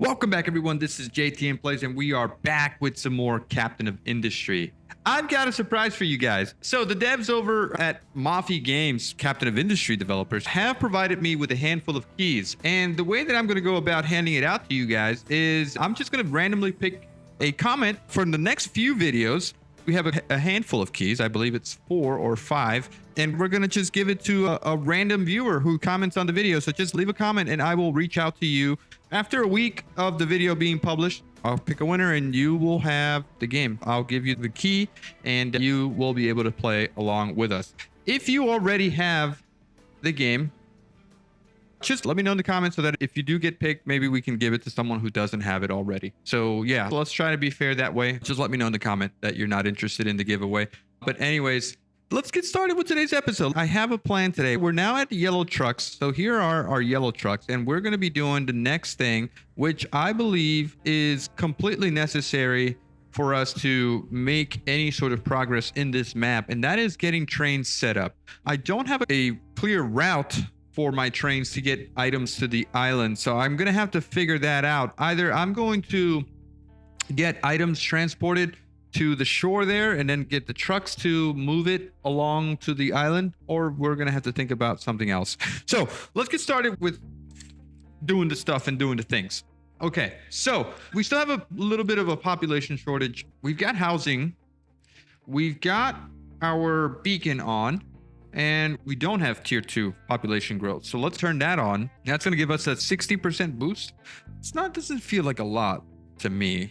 Welcome back, everyone. This is jtmplays, and we are back with some more Captain of Industry. I've got a surprise for you guys. So the devs over at Mafia Games, Captain of Industry developers, have provided me with a handful of keys. And the way that I'm going to go about handing it out to you guys is I'm just going to randomly pick a comment from the next few videos. We have a handful of keys. I believe it's 4 or 5. And we're going to just give it to a random viewer who comments on the video. So just leave a comment and I will reach out to you. After a week of the video being published, I'll pick a winner and you will have the game. I'll give you the key and you will be able to play along with us. If you already have the game, just let me know in the comments so that if you do get picked, maybe we can give it to someone who doesn't have it already. So yeah, let's try to be fair that way. Just let me know in the comment that you're not interested in the giveaway. But anyways, let's get started with today's episode. I have a plan today. We're now at the yellow trucks. So here are our yellow trucks, and we're going to be doing the next thing, which I believe is completely necessary for us to make any sort of progress in this map. And that is getting trains set up. I don't have a clear route for my trains to get items to the island. So I'm going to have to figure that out. Either I'm going to get items transported to the shore there and then get the trucks to move it along to the island, or we're going to have to think about something else. So let's get started with doing the stuff and doing the things. Okay, so we still have a little bit of a population shortage. We've got housing. We've got our beacon on. And we don't have tier 2 population growth. So let's turn that on. That's going to give us a 60% boost. Doesn't feel like a lot to me.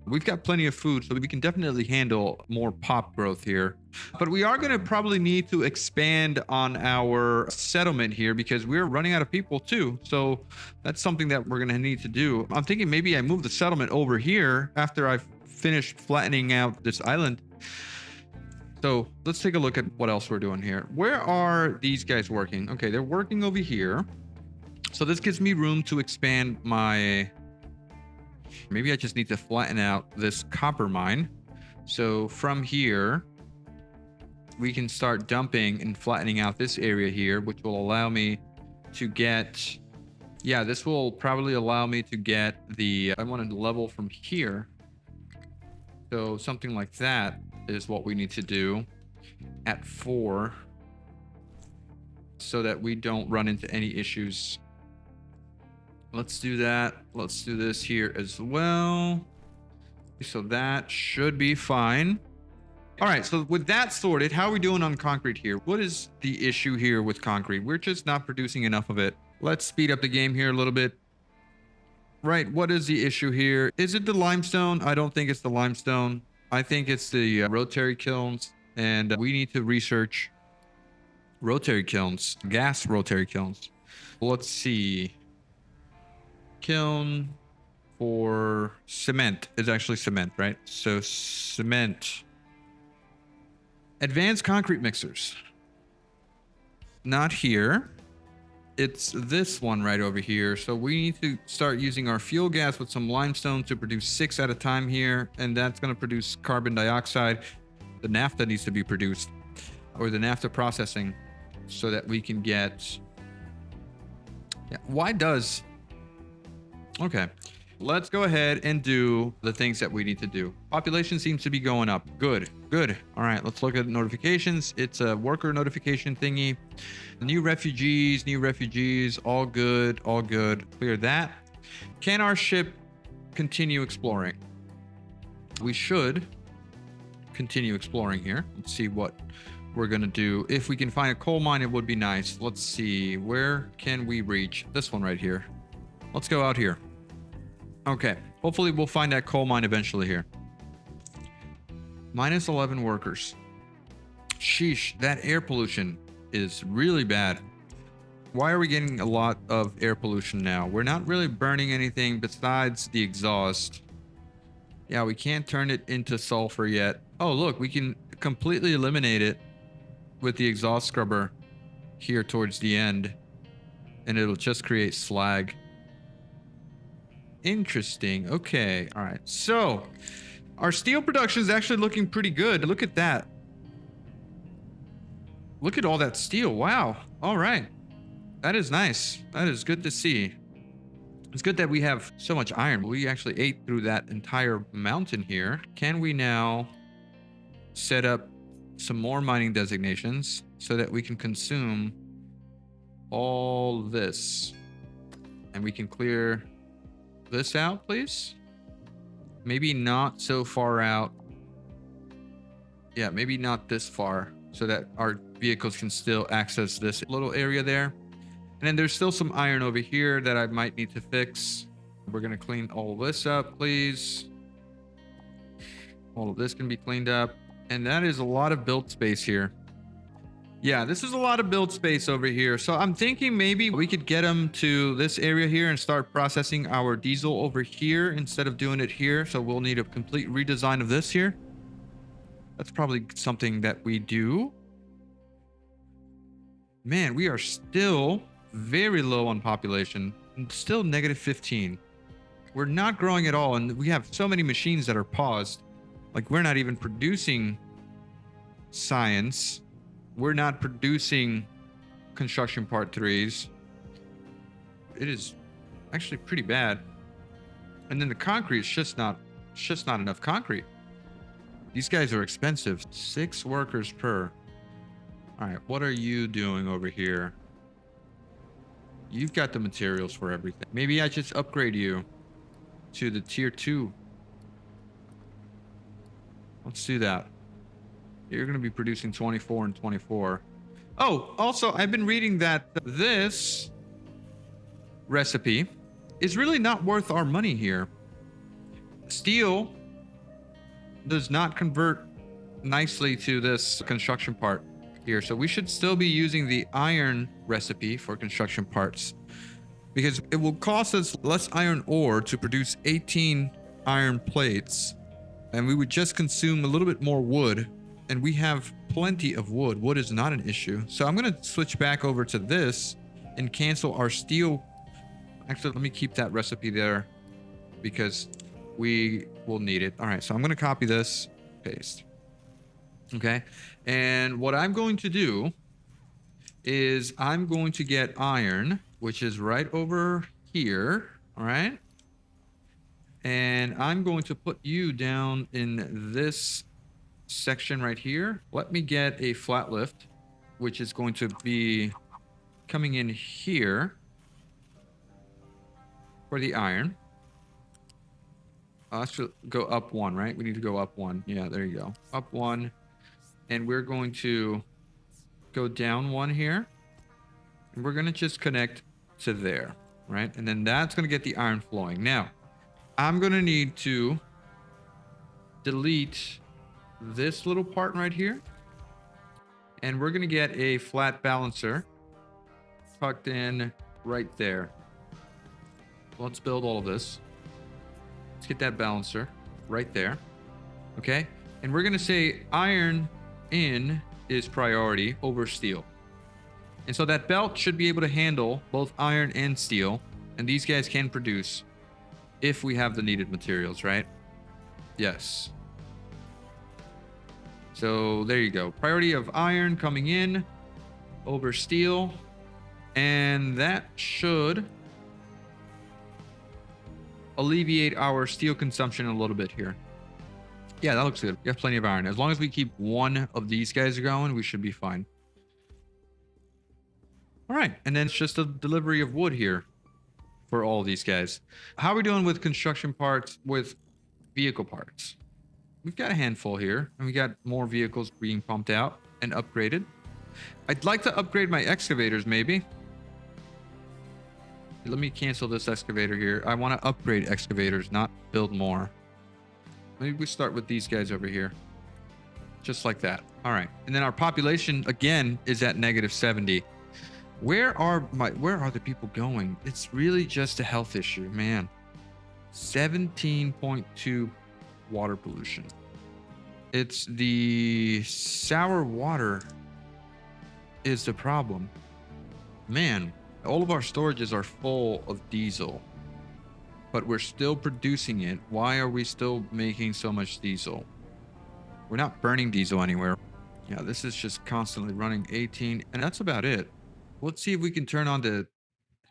We've got plenty of food, so we can definitely handle more pop growth here. But we are going to probably need to expand on our settlement here because we're running out of people too. So that's something that we're going to need to do. I'm thinking maybe I move the settlement over here after I've finished flattening out this island. So let's take a look at what else we're doing here. Where are these guys working? Okay, they're working over here. So this gives me room to expand my... Maybe I just need to flatten out this copper mine. So from here, we can start dumping and flattening out this area here, which will allow me to get... Yeah, this will probably allow me to get the... I want to level from here. So something like that is what we need to do at 4 so that we don't run into any issues. Let's do that. Let's do this here as well. So that should be fine. All right, so with that sorted, how are we doing on concrete here? What is the issue here with concrete? We're just not producing enough of it. Let's speed up the game here a little bit. Right, what is the issue here? Is it the limestone? I don't think it's the limestone. I think it's the rotary kilns, and we need to research rotary kilns, gas rotary kilns. Let's see. Kiln for cement is actually cement, right? So cement. Advanced concrete mixers. Not here. It's this one right over here. So we need to start using our fuel gas with some limestone to produce 6 at a time here. And that's going to produce carbon dioxide. The naphtha needs to be produced, or the naphtha processing, so that we can get... Yeah, why does... Okay, let's go ahead and do the things that we need to do. Population seems to be going up. Good, good. All right, let's look at notifications. It's a worker notification thingy. New refugees, all good, all good. Clear that. Can our ship continue exploring? We should continue exploring here. Let's see what we're gonna do. If we can find a coal mine, it would be nice. Let's see, where can we reach? This one right here. Let's go out here. Okay, hopefully we'll find that coal mine eventually here. Minus 11 workers. Sheesh, that air pollution is really bad. Why are we getting a lot of air pollution now? We're not really burning anything besides the exhaust. Yeah, we can't turn it into sulfur yet. Oh, look, we can completely eliminate it with the exhaust scrubber here towards the end, and it'll just create slag. Interesting. Okay. All right. So our steel production is actually looking pretty good. Look at that. Look at all that steel. Wow. All right. That is nice. That is good to see. It's good that we have so much iron. We actually ate through that entire mountain here. Can we now set up some more mining designations so that we can consume all this? And we can clear this out, please. Maybe not so far out. Yeah, maybe not this far, so that our vehicles can still access this little area there. And then there's still some iron over here that I might need to fix. We're going to clean all this up, please. All of this can be cleaned up. And that is a lot of build space here. Yeah, this is a lot of build space over here. So I'm thinking maybe we could get them to this area here and start processing our diesel over here instead of doing it here. So we'll need a complete redesign of this here. That's probably something that we do. Man, we are still very low on population. Still negative 15. We're not growing at all. And we have so many machines that are paused. Like, we're not even producing science. We're not producing construction part 3s. It is actually pretty bad. And then the concrete is just not enough concrete. These guys are expensive. 6 workers per. All right, what are you doing over here? You've got the materials for everything. Maybe I just upgrade you to the tier 2. Let's do that. You're going to be producing 24 and 24. Oh, also, I've been reading that this recipe is really not worth our money here. Steel does not convert nicely to this construction part here. So we should still be using the iron recipe for construction parts, because it will cost us less iron ore to produce 18 iron plates. And we would just consume a little bit more wood. And we have plenty of wood. Wood is not an issue. So I'm going to switch back over to this and cancel our steel. Actually, let me keep that recipe there because we will need it. All right, so I'm going to copy this, paste. Okay, and what I'm going to do is I'm going to get iron, which is right over here. All right, and I'm going to put you down in this section right here. Let me get a flat lift, which is going to be coming in here for the iron. Let's go up 1, right? We need to go up 1. Yeah, there you go. Up 1. And we're going to go down 1 here. And we're going to just connect to there, right? And then that's going to get the iron flowing. Now, I'm going to need to delete this little part right here. And we're going to get a flat balancer tucked in right there. Let's build all of this. Let's get that balancer right there. Okay. And we're going to say iron in is priority over steel. And so that belt should be able to handle both iron and steel. And these guys can produce if we have the needed materials, right? Yes. So there you go. Priority of iron coming in over steel. And that should alleviate our steel consumption a little bit here. Yeah, that looks good. We have plenty of iron. As long as we keep 1 of these guys going, we should be fine. All right. And then it's just a delivery of wood here for all these guys. How are we doing with construction parts, with vehicle parts? We've got a handful here, and we got more vehicles being pumped out and upgraded. I'd like to upgrade my excavators, maybe. Let me cancel this excavator here. I want to upgrade excavators, not build more. Maybe we start with these guys over here. Just like that. All right. And then our population, again, is at negative 70. Where are the people going? It's really just a health issue, man. 17.2 water pollution. It's the sour water is the problem. Man, all of our storages are full of diesel, but we're still producing it. Why are we still making so much diesel? We're not burning diesel anywhere. Yeah, this is just constantly running 18, and that's about it. Let's see if we can turn on the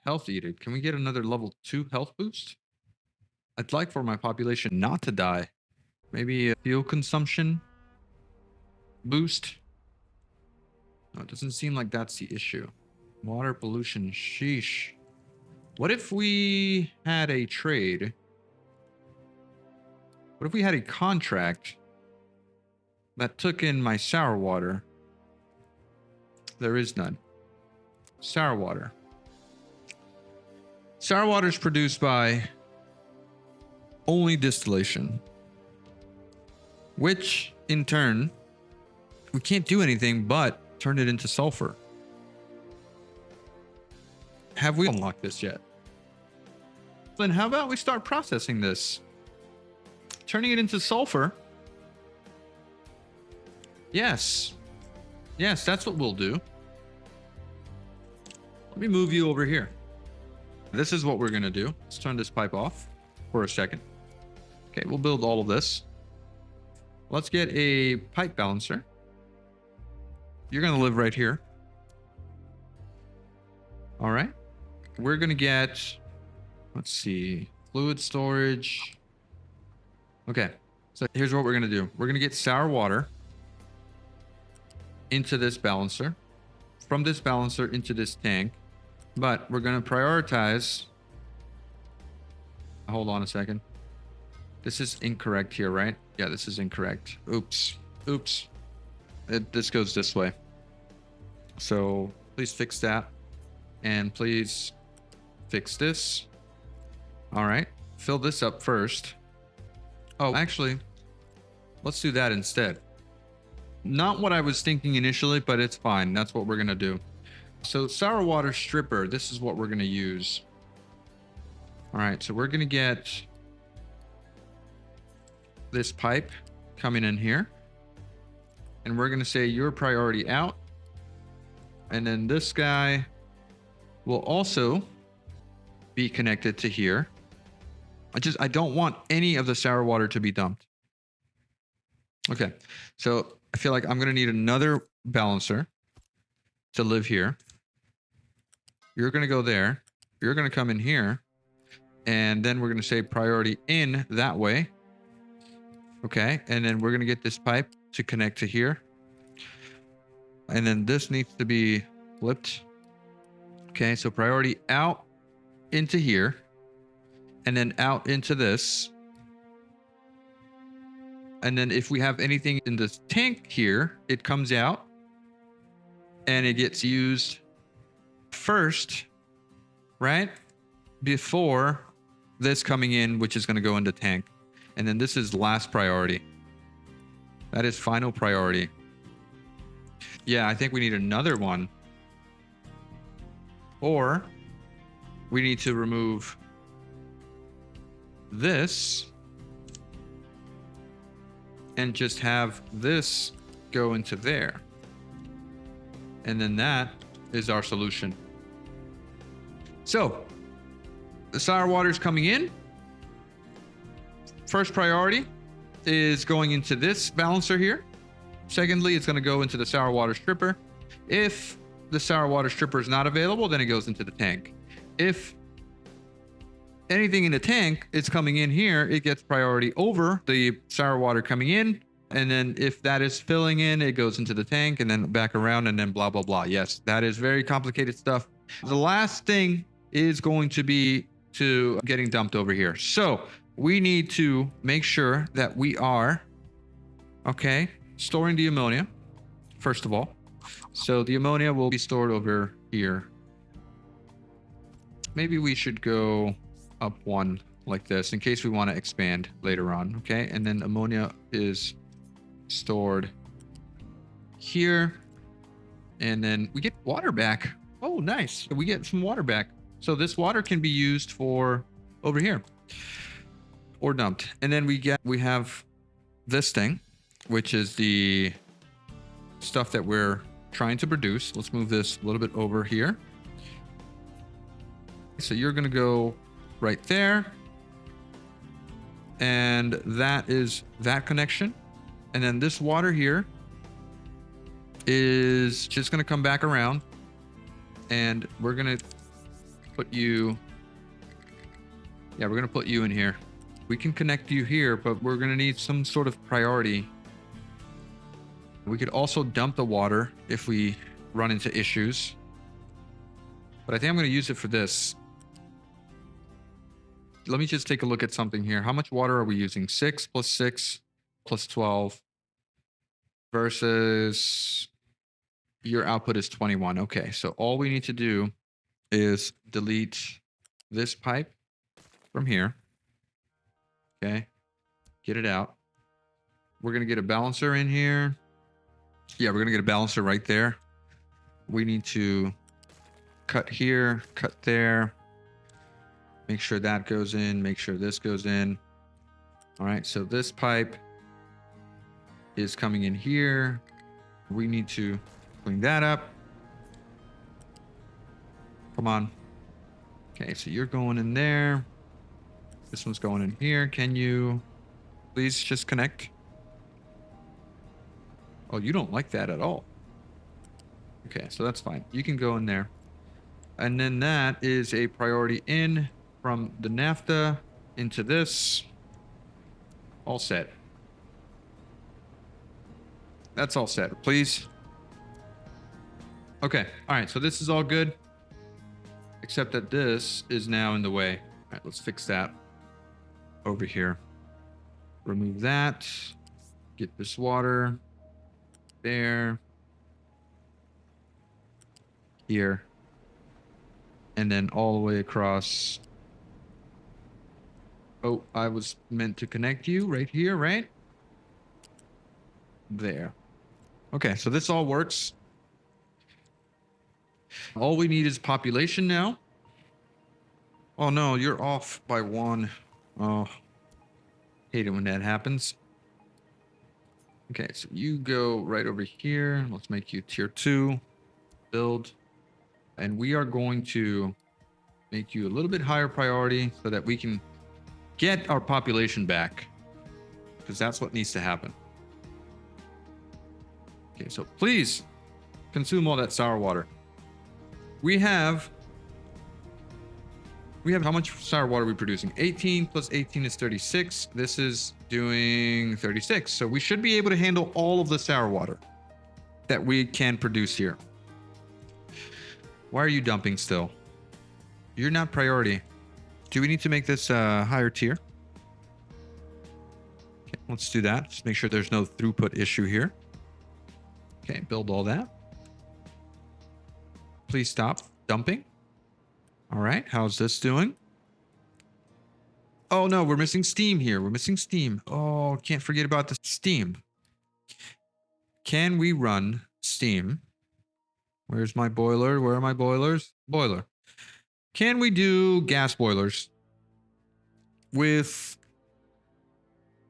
Health edict. Can we get another level 2 health boost? I'd like for my population not to die. Maybe a fuel consumption boost. No, it doesn't seem like that's the issue. Water pollution. Sheesh. What if we had a trade? What if we had a contract that took in my sour water? There is none. Sour water. Sour water is produced by only distillation, which in turn, we can't do anything but turn it into sulfur. Have we unlocked this yet? Then how about we start processing this? Turning it into sulfur. Yes. Yes, that's what we'll do. Let me move you over here. This is what we're going to do. Let's turn this pipe off for a second. Okay, we'll build all of this. Let's get a pipe balancer. You're going to live right here. All right. We're going to get, let's see, fluid storage. Okay, so here's what we're going to do. We're going to get sour water into this balancer, from this balancer into this tank, but we're going to prioritize. Hold on a second. This is incorrect here, right? Yeah, this is incorrect. Oops. Oops. This goes this way. So please fix that. And please fix this. All right. Fill this up first. Oh, actually, let's do that instead. Not what I was thinking initially, but it's fine. That's what we're going to do. So sour water stripper, this is what we're going to use. All right. So we're going to get this pipe coming in here. And we're going to say your priority out. And then this guy will also be connected to here. I don't want any of the sour water to be dumped. Okay, so I feel like I'm going to need another balancer to live here. You're going to go there. You're going to come in here. And then we're going to say priority in that way. Okay, and then we're going to get this pipe to connect to here. And then this needs to be flipped. Okay, so priority out into here. And then out into this. And then if we have anything in this tank here, it comes out. And it gets used first, right? Before this coming in, which is going to go into tank. And then this is last priority. That is final priority. Yeah, I think we need another one. Or we need to remove this and just have this go into there. And then that is our solution. So the sour water is coming in. First priority is going into this balancer here. Secondly, it's going to go into the sour water stripper. If the sour water stripper is not available, then it goes into the tank. If anything in the tank is coming in here, it gets priority over the sour water coming in. And then if that is filling in, it goes into the tank and then back around and then blah, blah, blah. Yes, that is very complicated stuff. The last thing is going to be to getting dumped over here. So we need to make sure that we are, okay, storing the ammonia, first of all. So the ammonia will be stored over here. Maybe we should go up one like this in case we want to expand later on, okay? And then ammonia is stored here. And then we get water back. Oh, nice. We get some water back. So this water can be used for over here or dumped. And then we have this thing, which is the stuff that we're trying to produce. Let's move this a little bit over here. So you're going to go right there. And that is that connection. And then this water here is just going to come back around. And we're going to put you. Yeah, we're gonna put you in here. We can connect you here, but we're gonna need some sort of priority. We could also dump the water if we run into issues. But I think I'm gonna use it for this. Let me just take a look at something here. How much water are we using? 6 plus 6 plus 12 versus your output is 21. Okay, so all we need to do is delete this pipe from here. Okay, get it out. We're gonna get a balancer in here. Yeah, we're gonna get a balancer right there. We need to cut here, cut there. Make sure that goes in, make sure this goes in. All right, so this pipe is coming in here. We need to clean that up. Come on. Okay, so you're going in there. This one's going in here. Can you please just connect? Oh, you don't like that at all. Okay, so that's fine. You can go in there. And then that is a priority in from the naphtha into this. All set. That's all set. Please. Okay. All right. So this is all good. Except that this is now in the way. All right. Let's fix that over here. Remove that. Get this water. There. Here. And then all the way across. Oh, I was meant to connect you right here, right? There. Okay, so this all works. All we need is population now. Oh no, you're off by 1. Oh, hate it when that happens. Okay, so you go right over here. Let's make you tier 2. Build. And we are going to make you a little bit higher priority so that we can get our population back. Because that's what needs to happen. Okay, so please consume all that sour water. We have how much sour water are we producing? 18 plus 18 is 36. This is doing 36. So we should be able to handle all of the sour water that we can produce here. Why are you dumping still? You're not priority. Do we need to make this higher tier? Okay, let's do that. Just make sure there's no throughput issue here. Okay, build all that. Please stop dumping. All right, how's this doing? Oh no, we're missing steam here. We're missing steam. Oh, can't forget about the steam. Can we run steam? Where's my boiler? Where are my boilers? Boiler. Can we do gas boilers with,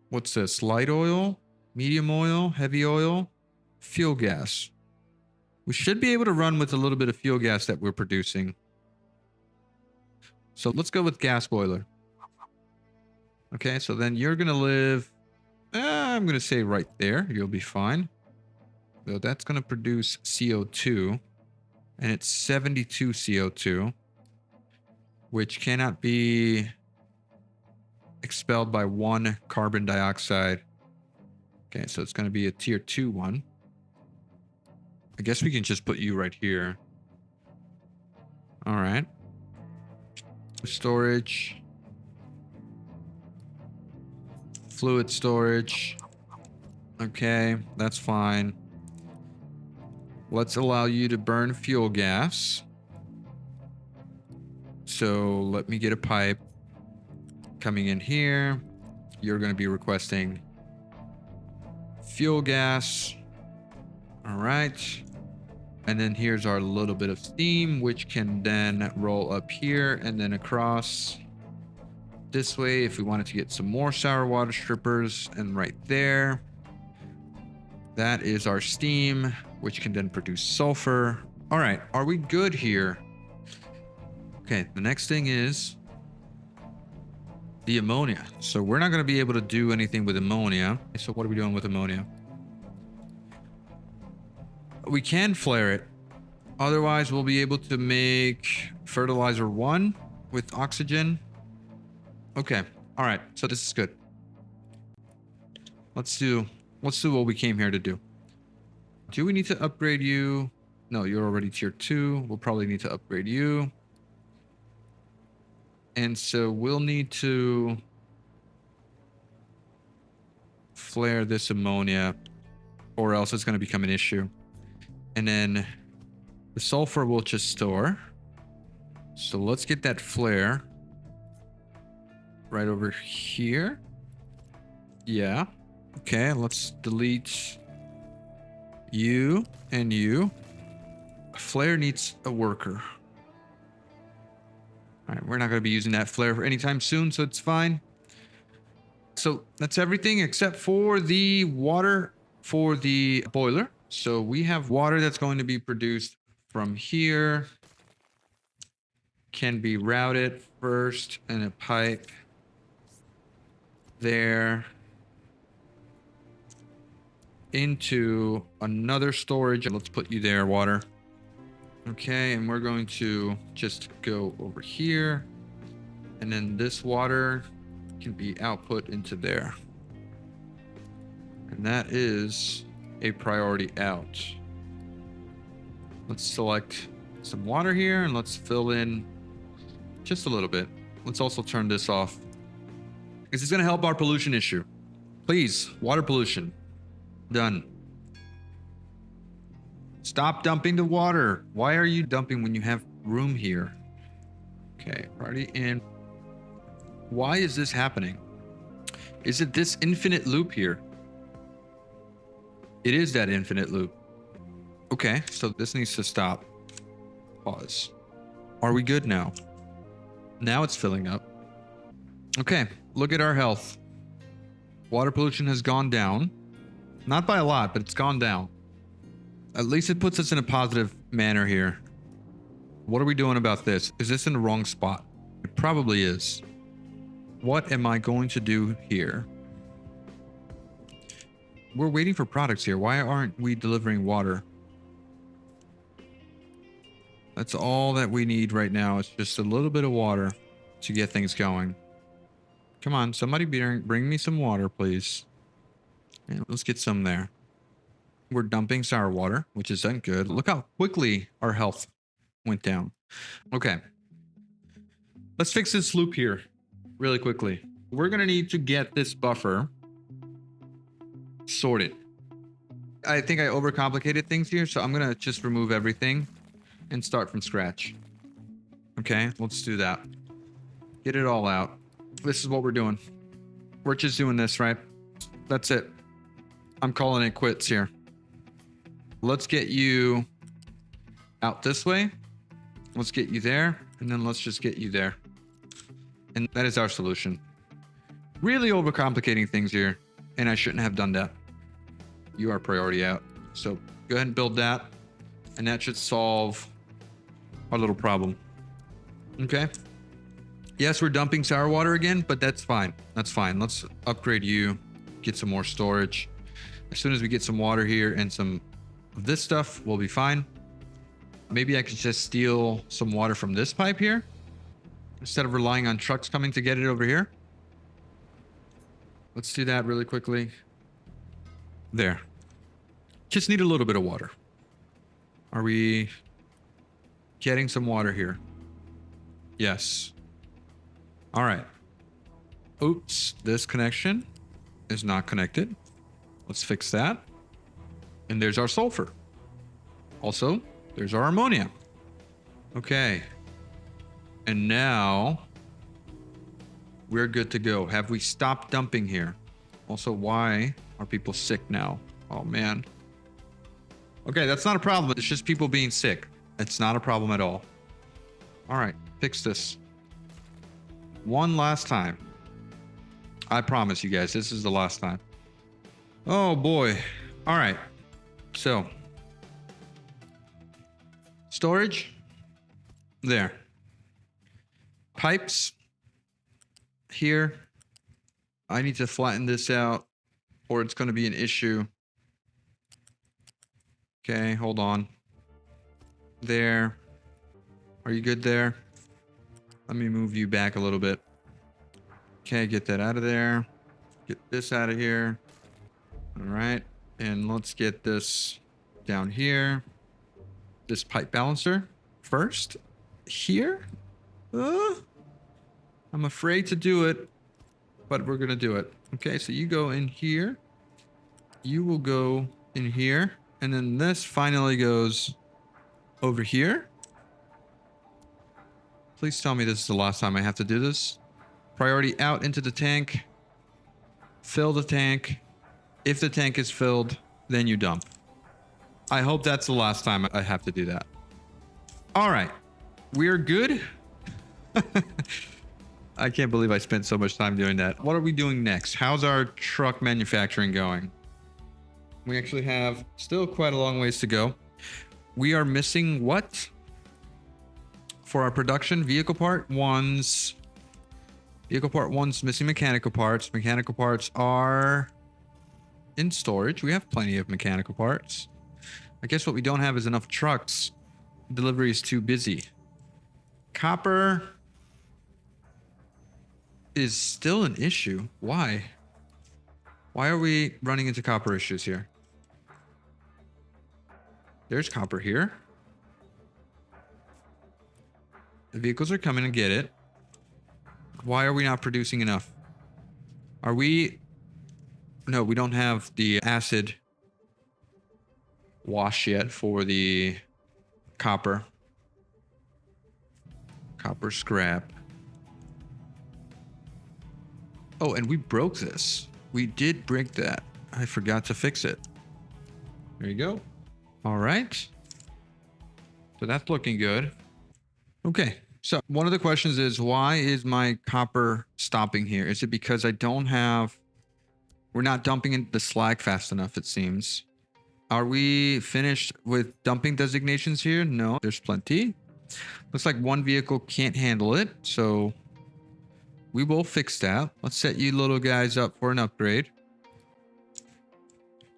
what's this? Light oil, medium oil, heavy oil, fuel gas. We should be able to run with a little bit of fuel gas that we're producing. So let's go with gas boiler. Okay, so then you're going to live, I'm going to say right there. You'll be fine. So that's going to produce CO2. And it's 72 CO2. Which cannot be expelled by 1 carbon dioxide. Okay, so it's going to be a tier 2 one. I guess we can just put you right here. All right. Storage. Fluid storage. Okay, that's fine. Let's allow you to burn fuel gas. So let me get a pipe coming in here. You're going to be requesting fuel gas. All right. And then here's our little bit of steam, which can then roll up here and then across this way if we wanted to get some more sour water strippers. And right there, that is our steam, which can then produce sulfur. All right. Are we good here? Okay, the next thing is the ammonia. So we're not going to be able to do anything with ammonia. So what are we doing with ammonia? We can flare it. Otherwise, we'll be able to make fertilizer 1 with oxygen. Okay. All right. So this is good. Let's do what we came here to do. Do we need to upgrade you? No, you're already tier 2. We'll probably need to upgrade you. And so we'll need to flare this ammonia, or else it's going to become an issue. And then the sulfur we'll just store. So let's get that flare right over here. Yeah. Okay, let's delete you and you. Flare needs a worker. All right, we're not going to be using that flare for anytime soon, so it's fine. So that's everything except for the water for the boiler. So we have water that's going to be produced from here. Can be routed first in a pipe there into another storage. Let's put you there, water. Okay, and we're going to just go over here, and then this water can be output into there. And that is a priority out. Let's select some water here and let's fill in just a little bit. Let's also turn this off. This is going to help our pollution issue. Please, water pollution. Done. Stop dumping the water. Why are you dumping when you have room here? Okay, party in. Why is this happening? Is it this infinite loop here? It is that infinite loop. Okay, so this needs to stop. Pause. Are we good now? Now it's filling up. Okay, look at our health. Water pollution has gone down. Not by a lot, but it's gone down. At least it puts us in a positive manner here. What are we doing about this? Is this in the wrong spot? It probably is. What am I going to do here? We're waiting for products here. Why aren't we delivering water? That's all that we need right now. It's just a little bit of water to get things going. Come on, somebody bring me some water, please. Yeah, let's get some there. We're dumping sour water, which isn't good. Look how quickly our health went down. Okay. Let's fix this loop here really quickly. We're going to need to get this buffer sorted. I think I overcomplicated things here, so I'm going to just remove everything and start from scratch. Okay, let's do that. Get it all out. This is what we're doing. We're just doing this, right? That's it. I'm calling it quits here. Let's get you out this way. Let's get you there. And then let's just get you there. And that is our solution. Really overcomplicating things here. And I shouldn't have done that. You are priority out. So go ahead and build that. And that should solve our little problem. Okay. Yes, we're dumping sour water again, but that's fine. That's fine. Let's upgrade you. Get some more storage. As soon as we get some water here and some of this stuff, we'll be fine. Maybe I could just steal some water from this pipe here instead of relying on trucks coming to get it over here. Let's do that really quickly. There. Just need a little bit of water. Are we getting some water here? Yes. All right. Oops, this connection is not connected. Let's fix that. And there's our sulfur. Also, there's our ammonia. Okay. And now we're good to go. Have we stopped dumping here? Also, why are people sick now? Oh, man. Okay, that's not a problem. It's just people being sick. It's not a problem at all. All right, fix this. One last time. I promise you guys, this is the last time. Oh, boy. All right. So, storage. There. Pipes. Here. I need to flatten this out or it's going to be an issue. Okay, hold on. there. Are you good there? Let me move you back a little bit. Okay, get that out of there. Get this out of here. All right. And let's get this down here. This pipe balancer first. Here. I'm afraid to do it, but we're going to do it. Okay, so you go in here. You will go in here. And then this finally goes over here. Please tell me this is the last time I have to do this. Priority out into the tank. Fill the tank. If the tank is filled, then you dump. I hope that's the last time I have to do that. All right. We're good. I can't believe I spent so much time doing that. What are we doing next? How's our truck manufacturing going? We actually have still quite a long ways to go. We are missing what? For our production, vehicle part ones. Vehicle part one's missing mechanical parts. Mechanical parts are in storage. We have plenty of mechanical parts. I guess what we don't have is enough trucks. Delivery is too busy. Copper is still an issue. Why? Why are we running into copper issues here? There's copper here. The vehicles are coming to get it. Why are we not producing enough? Are we... No, we don't have the acid wash yet for the copper. Copper scrap. Oh, and we broke this. We did break that. I forgot to fix it. There you go. All right. So that's looking good. Okay. So one of the questions is, why is my copper stopping here? Is it because I don't have... We're not dumping in the slag fast enough, it seems. Are we finished with dumping designations here? No, there's plenty. Looks like one vehicle can't handle it, so we will fix that. Let's set you little guys up for an upgrade.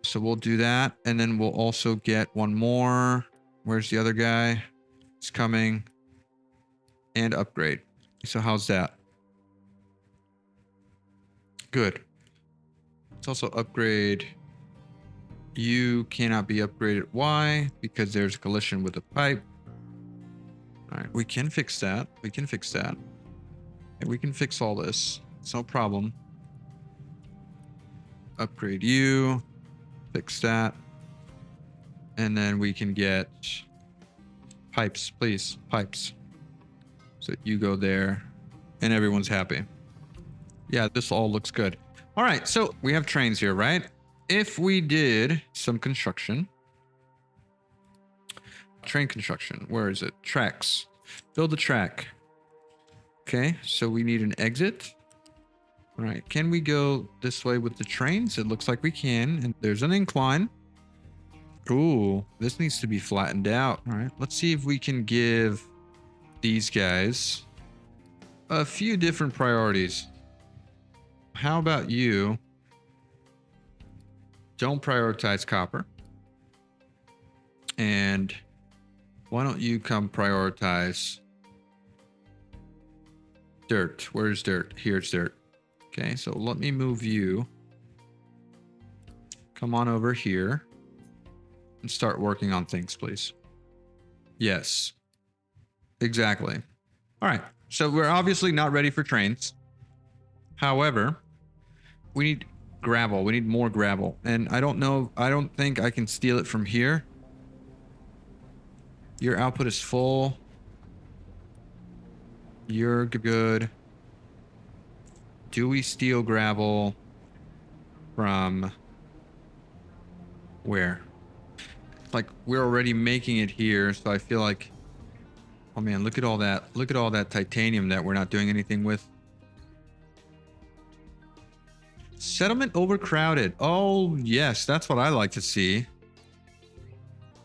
So we'll do that, and then we'll also get one more. Where's the other guy? It's coming. And upgrade. So how's that? Good. Let's also upgrade. You cannot be upgraded. Why? Because there's a collision with the pipe. All right, we can fix that. We can fix that. And we can fix all this. It's no problem. Upgrade you. Fix that. And then we can get pipes, please. Pipes. So you go there and everyone's happy. Yeah, this all looks good. All right, so we have trains here, right? If we did some construction, train construction, where is it? Tracks. Build a track. Okay, so we need an exit. All right, can we go this way with the trains? It looks like we can, and there's an incline. Ooh, this needs to be flattened out. All right, let's see if we can give these guys a few different priorities. How about you don't prioritize copper, and why don't you come prioritize dirt? Where's dirt? Here's dirt. Okay, so let me move you. Come on over here and start working on things, please. Yes. Exactly. All right. So we're obviously not ready for trains. However, we need gravel. We need more gravel. And I don't know. I don't think I can steal it from here. Your output is full. You're good. Do we steal gravel from where? Like, we're already making it here, so I feel like... Oh man, look at all that. Look at all that titanium that we're not doing anything with. Settlement overcrowded. Oh, yes, that's what I like to see.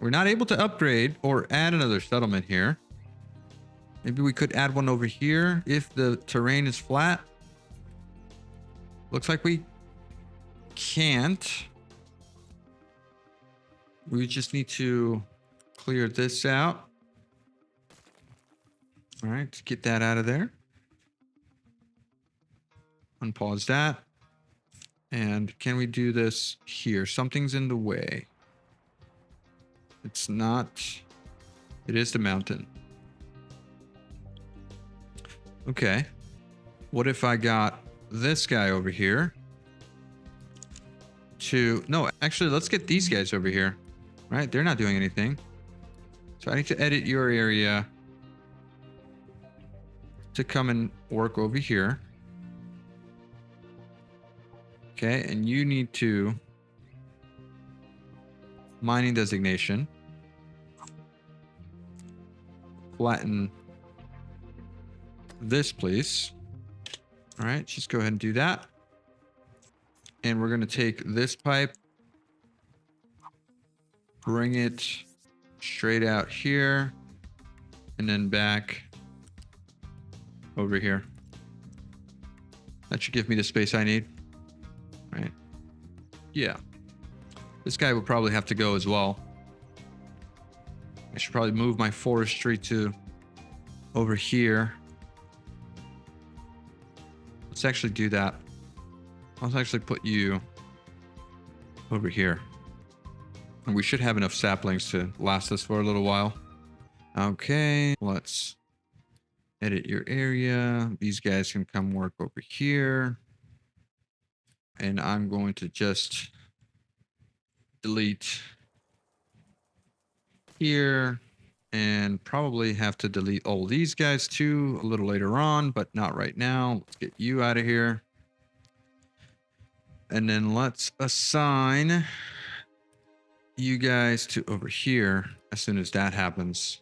We're not able to upgrade or add another settlement here. Maybe we could add one over here if the terrain is flat. Looks like we can't. We just need to clear this out. All right, get that out of there. Unpause that. And can we do this here? Something's in the way. It's not. It is the mountain. Okay. What if I got this guy over here to... No, actually, let's get these guys over here. Right? They're not doing anything. So I need to edit your area to come and work over here. Okay, and you need to mining designation. Flatten this, please. All right, just go ahead and do that. And we're going to take this pipe, bring it straight out here, and then back over here. That should give me the space I need. Right? Yeah. This guy will probably have to go as well. I should probably move my forestry to over here. Let's actually do that. Let's actually put you over here. And we should have enough saplings to last us for a little while. Okay, let's edit your area. These guys can come work over here. And I'm going to just delete here and probably have to delete all these guys too a little later on, but not right now. Let's get you out of here. And then let's assign you guys to over here as soon as that happens.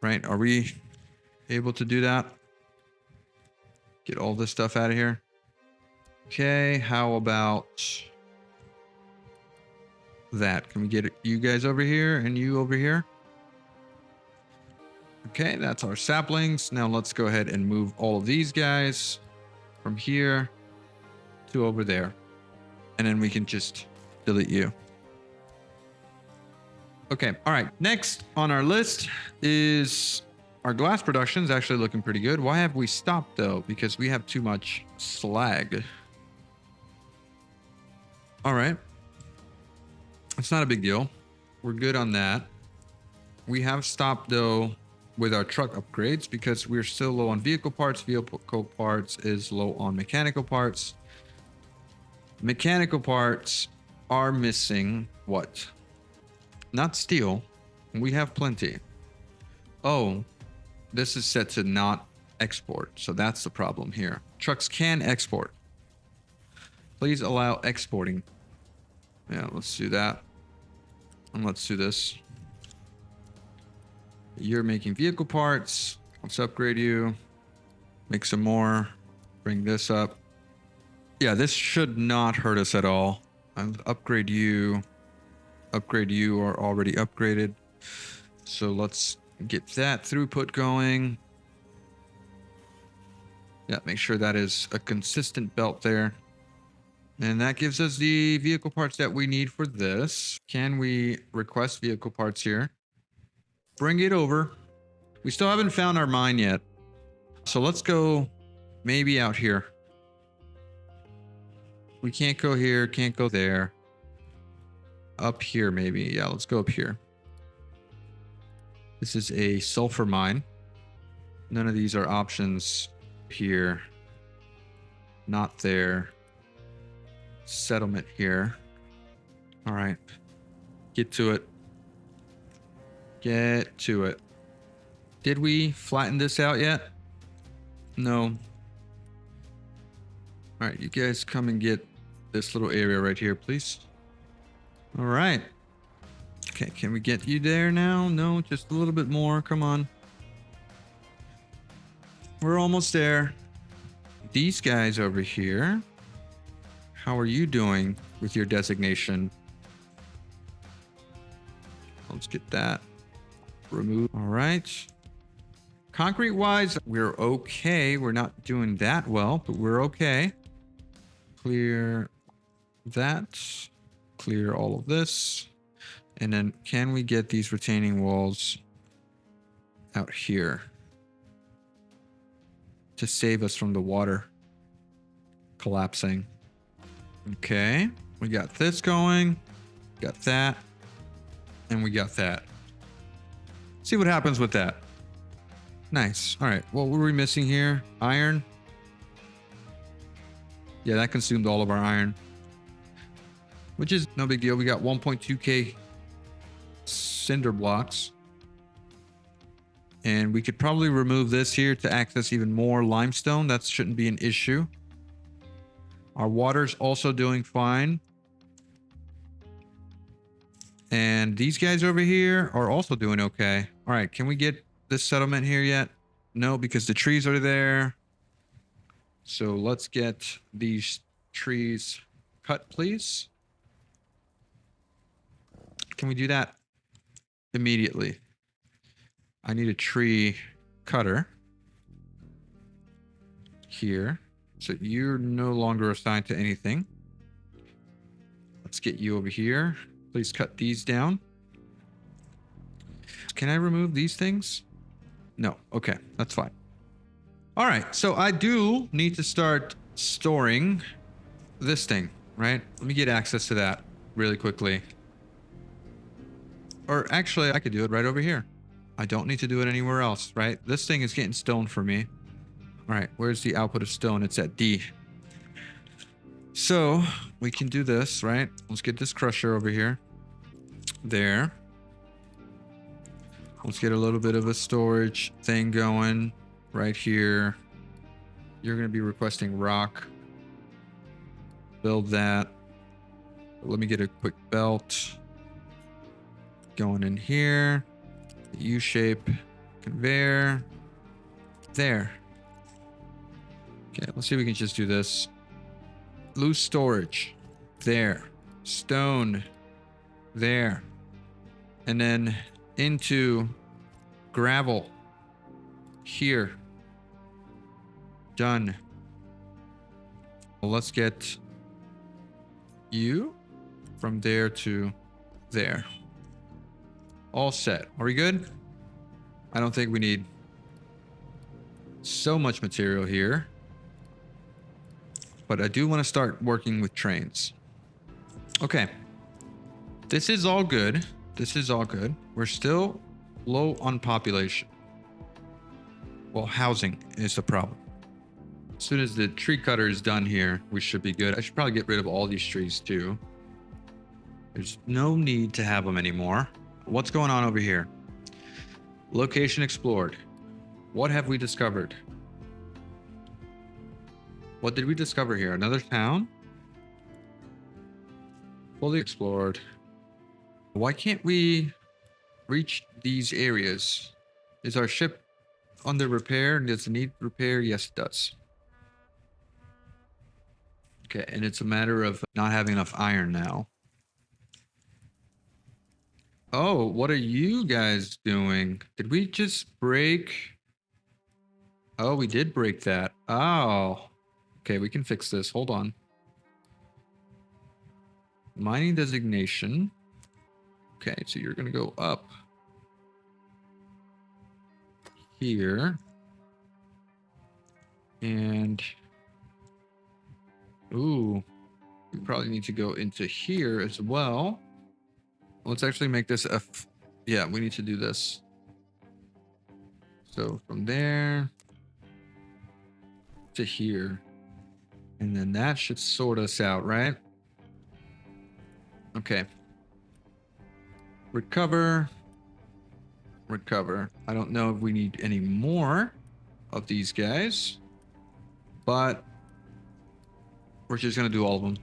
Right? Are we able to do that? Get all this stuff out of here. Okay, how about that? Can we get you guys over here and you over here? Okay, that's our saplings. Now let's go ahead and move all of these guys from here to over there. And then we can just delete you. Okay, all right. Next on our list is our glass production is actually looking pretty good. Why have we stopped though? Because we have too much slag. All right. It's not a big deal. We're good on that. We have stopped though with our truck upgrades because we're still low on vehicle parts. Vehicle parts is low on mechanical parts. Mechanical parts are missing what? Not steel. We have plenty. Oh, this is set to not export. So that's the problem here. Trucks can export. Please allow exporting. Yeah, let's do that. And let's do this. You're making vehicle parts. Let's upgrade you. Make some more. Bring this up. Yeah, this should not hurt us at all. I'll upgrade you. Upgrade you are already upgraded. So let's get that throughput going. Yeah, make sure that is a consistent belt there. And that gives us the vehicle parts that we need for this. Can we request vehicle parts here? Bring it over. We still haven't found our mine yet. So let's go maybe out here. We can't go here, can't go there. Up here maybe. Yeah, let's go up here. This is a sulfur mine. None of these are options here. Not there. Settlement here. All right. Get to it. Get to it. Did we flatten this out yet? No. All right, you guys come and get this little area right here, please. All right. Okay, can we get you there now? No, just a little bit more. Come on. We're almost there. These guys over here. How are you doing with your designation? Let's get that removed. All right. Concrete wise, we're okay. We're not doing that well, but we're okay. Clear that. Clear all of this. And then can we get these retaining walls out here? to save us from the water collapsing. Okay, we got this going, got that, and we got that. See what happens with that. Nice. All right, what were we missing here? Iron. Yeah, that consumed all of our iron, which is no big deal. We got 1.2k cinder blocks, and we could probably remove this here to access even more limestone. That shouldn't be an issue. Our water's also doing fine. And these guys over here are also doing okay. All right, can we get this settlement here yet? No, because the trees are there. So let's get these trees cut, please. Can we do that immediately? I need a tree cutter here. So you're no longer assigned to anything. Let's get you over here. Please cut these down. Can I remove these things? No. Okay, that's fine. All right, so I do need to start storing this thing, right? Let me get access to that really quickly. Or actually, I could do it right over here. I don't need to do it anywhere else, right? This thing is getting stone for me. All right, where's the output of stone? It's at D. So we can do this, right? Let's get this crusher over here. There. Let's get a little bit of a storage thing going right here. You're going to be requesting rock. Build that. Let me get a quick belt going in here. U-shape conveyor. There. Okay, let's see if we can just do this. Loose storage. There. Stone. There. And then into gravel. Here. Done. Well, let's get you from there to there. All set. Are we good? I don't think we need so much material here. But I do want to start working with trains. Okay. This is all good. This is all good. We're still low on population. Well, housing is the problem. As soon as the tree cutter is done here, we should be good. I should probably get rid of all these trees too. There's no need to have them anymore. What's going on over here? Location explored. What have we discovered? What did we discover here? Another town? Fully explored. Why can't we reach these areas? Is our ship under repair? Does it need repair? Yes, it does. Okay, and it's a matter of not having enough iron now. Oh, what are you guys doing? Did we just break? Oh, we did break that. Oh. Okay, we can fix this. Hold on. Mining designation. Okay, so you're going to go up here. And ooh, we probably need to go into here as well. Let's actually make this a yeah, we need to do this. So from there to here. And then that should sort us out, right? Okay. Recover. Recover. I don't know if we need any more of these guys, but we're just going to do all of them.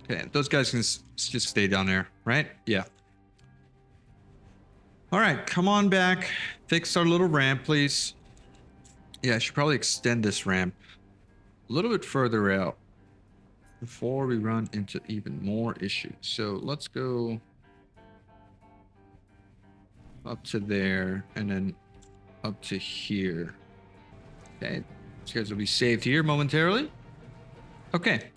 Okay. Those guys can just stay down there, right? Yeah. All right. Come on back. Fix our little ramp, please. Yeah, I should probably extend this ramp a little bit further out before we run into even more issues. So let's go up to there and then up to here. Okay, these guys will be saved here momentarily. Okay,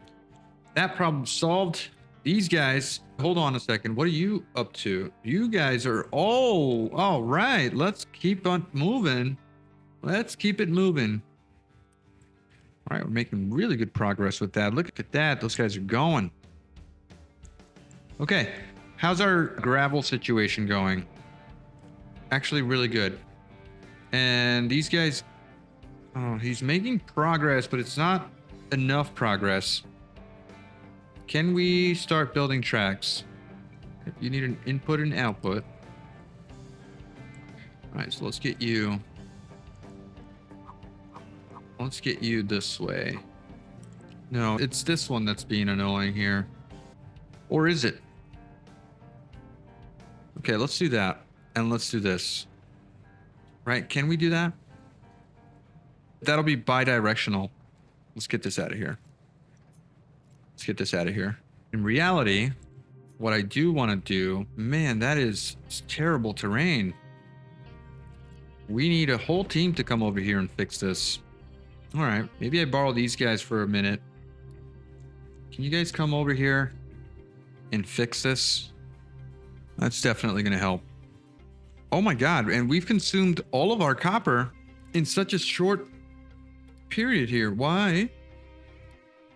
that problem solved. These guys, hold on a second. What are you up to? You guys are all right. Let's keep on moving. Let's keep it moving. All right, we're making really good progress with that. Look at that. Those guys are going. Okay. How's our gravel situation going? Actually, really good. And these guys... Oh, he's making progress, but it's not enough progress. Can we start building tracks? You need an input and output. All right, so let's get you... Let's get you this way. No, it's this one that's being annoying here. Or is it? Okay, let's do that. And let's do this. Right, can we do that? That'll be bi-directional. Let's get this out of here. Let's get this out of here. In reality, what I do want to do... Man, that is terrible terrain. We need a whole team to come over here and fix this. All right, maybe I borrow these guys for a minute. Can you guys come over here and fix this? That's definitely going to help. Oh my God, and we've consumed all of our copper in such a short period here. Why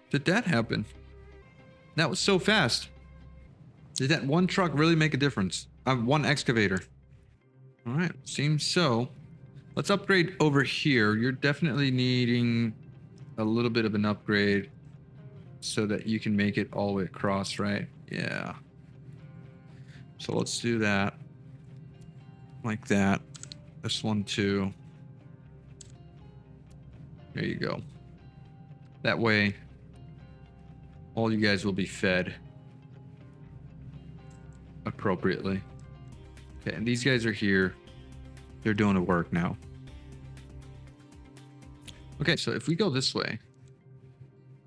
did that happen? That was so fast. Did that one truck really make a difference? One excavator. All right, seems so. Let's upgrade over here. You're definitely needing a little bit of an upgrade so that you can make it all the way across, right? Yeah. So let's do that. Like that. This one too. There you go. That way, all you guys will be fed appropriately. Okay, and these guys are here. They're doing the work now. Okay, so if we go this way,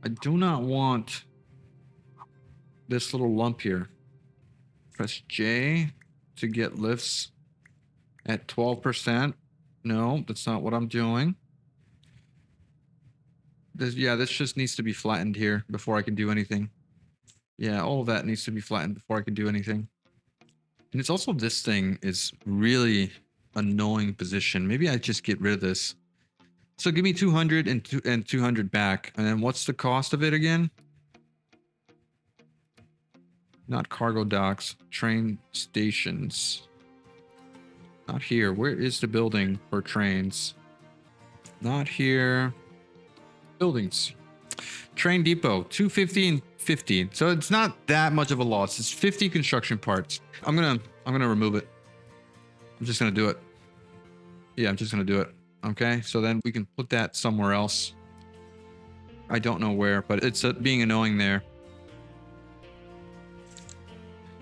I do not want this little lump here. Press J to get lifts at 12%. No, that's not what I'm doing. This just needs to be flattened here before I can do anything. Yeah, all of that needs to be flattened before I can do anything. And it's also, this thing is really annoying position. Maybe I just get rid of this. So give me 200 and 200 back. And then what's the cost of it again? Not cargo docks, train stations. Not here. Where is the building for trains? Not here. Buildings. Train depot, 250 and 50. So it's not that much of a loss. It's 50 construction parts. I'm gonna remove it. I'm just gonna do it. Yeah, I'm just gonna do it. Okay, so then we can put that somewhere else. I don't know where, but it's being annoying there.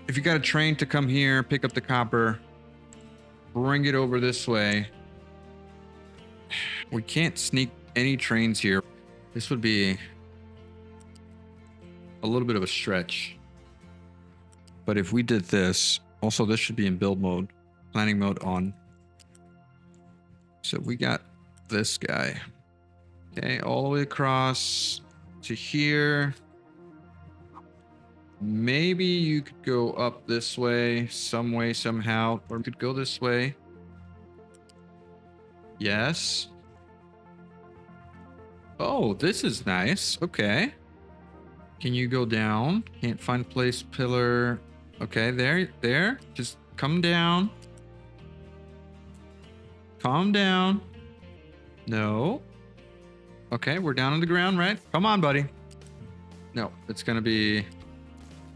If you got a train to come here, pick up the copper, bring it over this way. We can't sneak any trains here. This would be a little bit of a stretch. But if we did this, also this should be in build mode, planning mode on. So we got this guy. Okay, all the way across to here. Maybe you could go up this way, some way, somehow, or we could go this way. Yes. Oh, this is nice. Okay. Can you go down? Can't find place pillar. Okay, there. Just come down. Calm down. No. Okay, we're down on the ground, right? Come on, buddy. No, it's gonna be...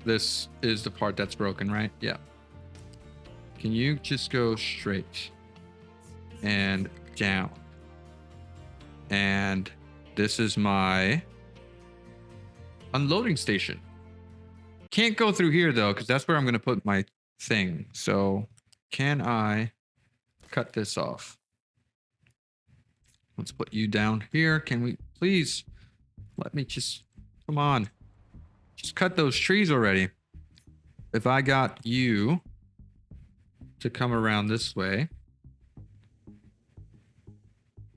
This is the part that's broken, right? Yeah. Can you just go straight and down? And this is my unloading station. Can't go through here though, because that's where I'm going to put my thing. So can I cut this off? Let's put you down here. Can we please let me just, come on. Just cut those trees already. If I got you to come around this way,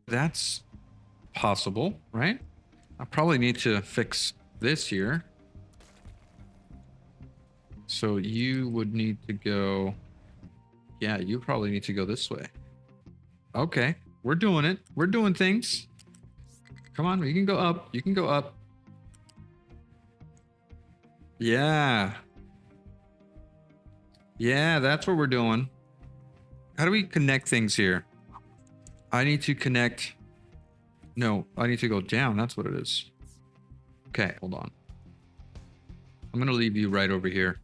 that's possible, right? I probably need to fix this here. So you would need to go... Yeah, you probably need to go this way. Okay, we're doing it. We're doing things. Come on, you can go up. You can go up. Yeah. Yeah, that's what we're doing. How do we connect things here? I need to connect. No, I need to go down. That's what it is. Okay, hold on. I'm going to leave you right over here.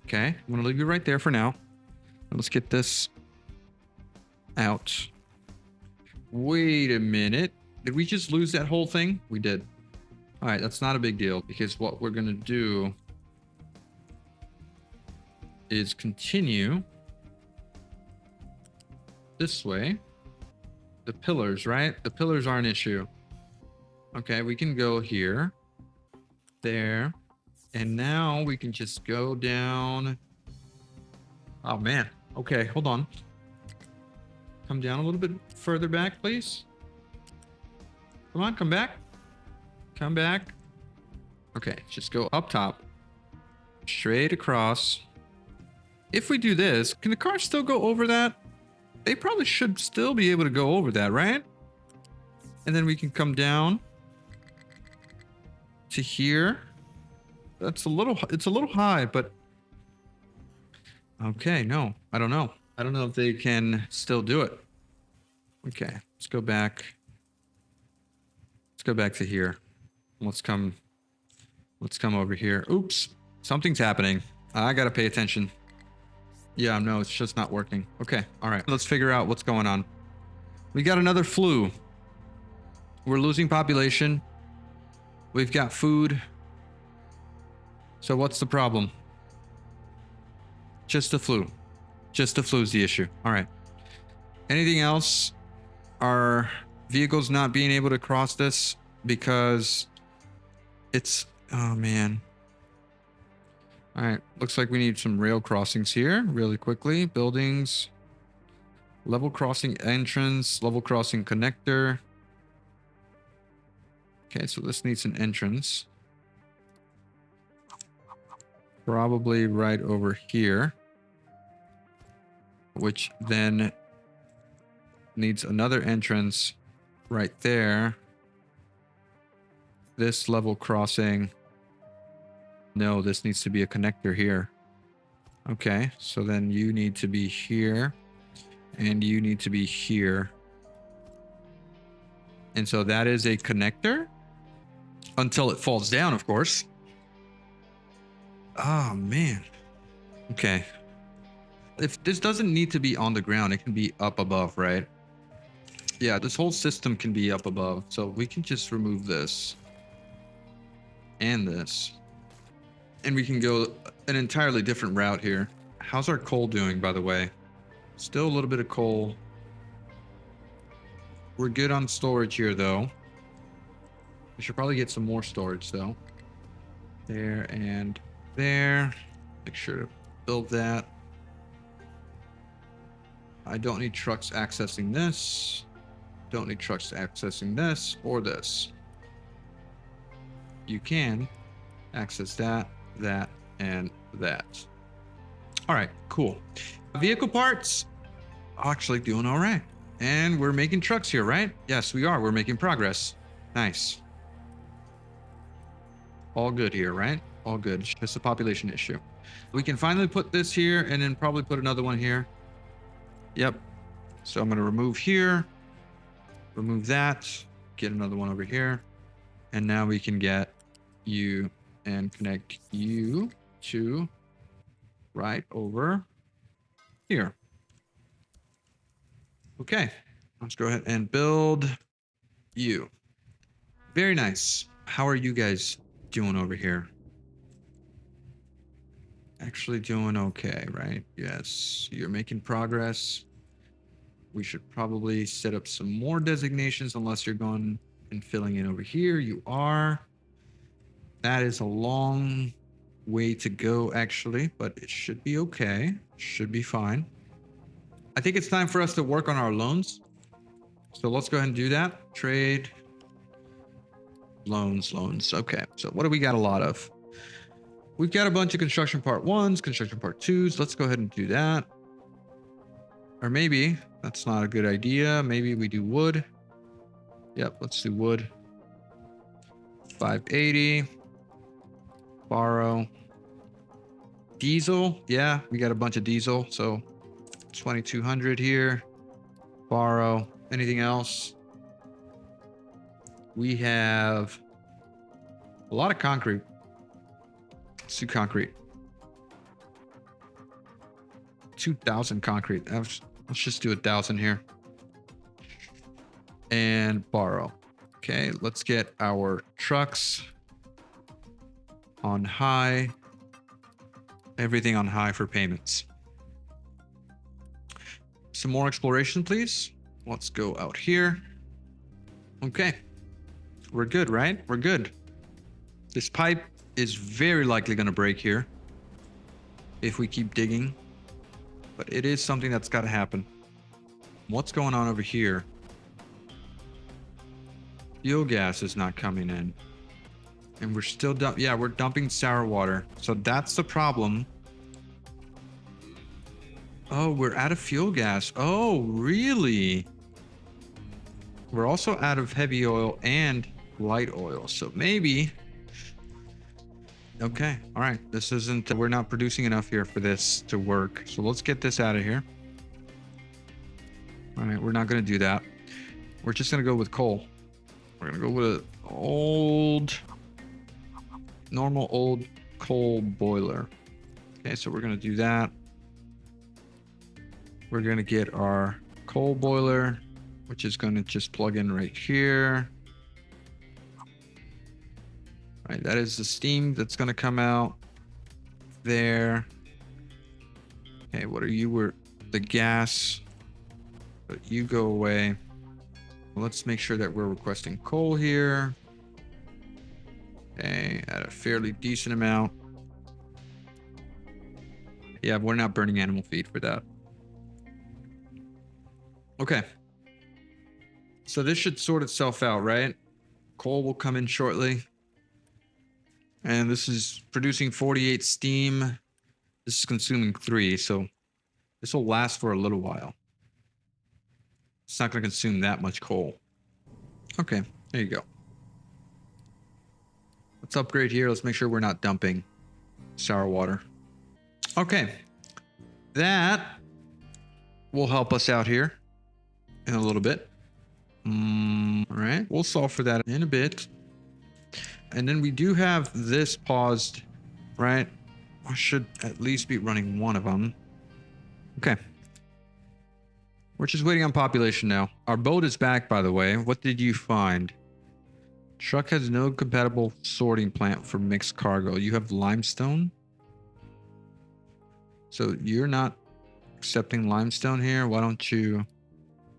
Okay, I'm going to leave you right there for now. Let's get this out. Wait a minute. Did we just lose that whole thing? We did. All right, that's not a big deal because what we're going to do is continue this way. The pillars, right? The pillars are an issue. Okay, we can go here, there, and now we can just go down. Oh man. Okay, hold on. Come down a little bit further back, please. Come on, come back. Come back. Okay, just go up top. Straight across. If we do this, can the car still go over that? They probably should still be able to go over that, right? And then we can come down to here. It's a little high, but okay, no, I don't know. I don't know if they can still do it. Okay, let's go back. Let's go back to here. Let's come over here. Oops, something's happening. I gotta pay attention. Yeah, no, it's just not working. Okay, all right. Let's figure out what's going on. We got another flu. We're losing population. We've got food. So what's the problem? Just the flu. Just the flu is the issue. All right. Anything else? Are vehicles not being able to cross this because it's... Oh, man. All right, looks like we need some rail crossings here really quickly. Buildings, level crossing entrance, level crossing connector. Okay, so this needs an entrance. Probably right over here, which then needs another entrance right there. This level crossing. No, this needs to be a connector here. Okay, so then you need to be here and you need to be here. And so that is a connector until it falls down, of course. Oh, man. Okay. If this doesn't need to be on the ground, it can be up above, right? Yeah, this whole system can be up above. So we can just remove this and this. And we can go an entirely different route here. How's our coal doing, by the way? Still a little bit of coal. We're good on storage here, though. We should probably get some more storage, though. There and there. Make sure to build that. I don't need trucks accessing this. Don't need trucks accessing this or this. You can access that, that, and that. All right, cool. Vehicle parts, actually doing all right. And we're making trucks here, right? Yes, we are. We're making progress. Nice. All good here, right? All good. It's just a population issue. We can finally put this here and then probably put another one here. Yep. So I'm going to remove here, remove that, get another one over here. And now we can get you and connect you to right over here. Okay, let's go ahead and build you. Very nice. How are you guys doing over here? Actually doing okay, right? Yes, you're making progress. We should probably set up some more designations unless you're going and filling in over here. You are. That is a long way to go, actually, but it should be okay. Should be fine. I think it's time for us to work on our loans. So let's go ahead and do that. Trade. Loans. Okay, so what do we got a lot of? We've got a bunch of construction part 1s, construction part 2s. Let's go ahead and do that. Or maybe that's not a good idea. Maybe we do wood. Yep, let's do wood. 580. Borrow. Diesel. Yeah, we got a bunch of diesel. So 2200 here. Borrow. Anything else? We have a lot of concrete. Let's do concrete. 2,000 concrete. Let's just do 1,000 here. And borrow. Okay, let's get our trucks on high. Everything on high for payments. Some more exploration, please. Let's go out here. Okay. We're good, right? We're good. This pipe is very likely going to break here if we keep digging. But it is something that's got to happen. What's going on over here? Fuel gas is not coming in. And we're still we're dumping sour water. So that's the problem. Oh, we're out of fuel gas. Oh, really? We're also out of heavy oil and light oil. So maybe. Okay. All right. This isn't, we're not producing enough here for this to work. So let's get this out of here. All right. We're not going to do that. We're just going to go with coal. We're going to go with an normal old coal boiler. Okay. So we're going to do that. We're going to get our coal boiler, which is going to just plug in right here. All right, that is the steam that's going to come out there. Okay, what are you? We're the gas, but you go away. Let's make sure that we're requesting coal here. Okay, at a fairly decent amount. Yeah, we're not burning animal feed for that. Okay. So this should sort itself out, right? Coal will come in shortly. And this is producing 48 steam. This is consuming 3, so this will last for a little while. It's not going to consume that much coal. Okay, there you go. Let's upgrade here. Let's make sure we're not dumping sour water. Okay. That will help us out here in a little bit. All right, we'll solve for that in a bit. And then we do have this paused, right? I should at least be running one of them. Okay. We're just waiting on population now. Our boat is back, by the way. What did you find? Truck has no compatible sorting plant for mixed cargo. You have limestone? So you're not accepting limestone here? Why don't you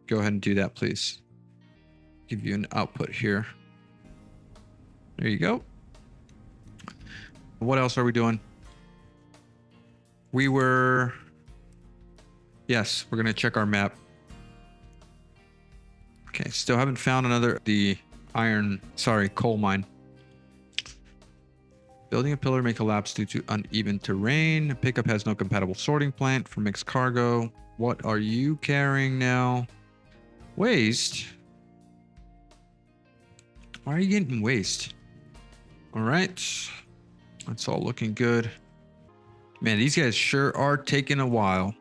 go ahead and do that, please? Give you an output here. There you go. What else are we doing? Yes, we're going to check our map. Okay, still haven't found coal mine. Building a pillar may collapse due to uneven terrain. Pickup has no compatible sorting plant for mixed cargo. What are you carrying now? Waste? Why are you getting waste? All right. That's all looking good. Man, these guys sure are taking a while.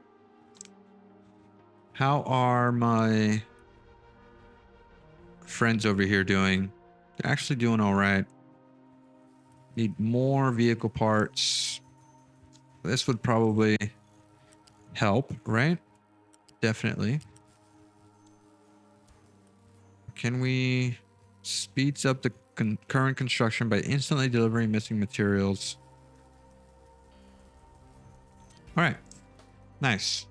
How are my friends over here doing? They're actually doing all right. Need more vehicle parts. This would probably help, right? Definitely. Can we speeds up the current construction by instantly delivering missing materials? All right. Nice.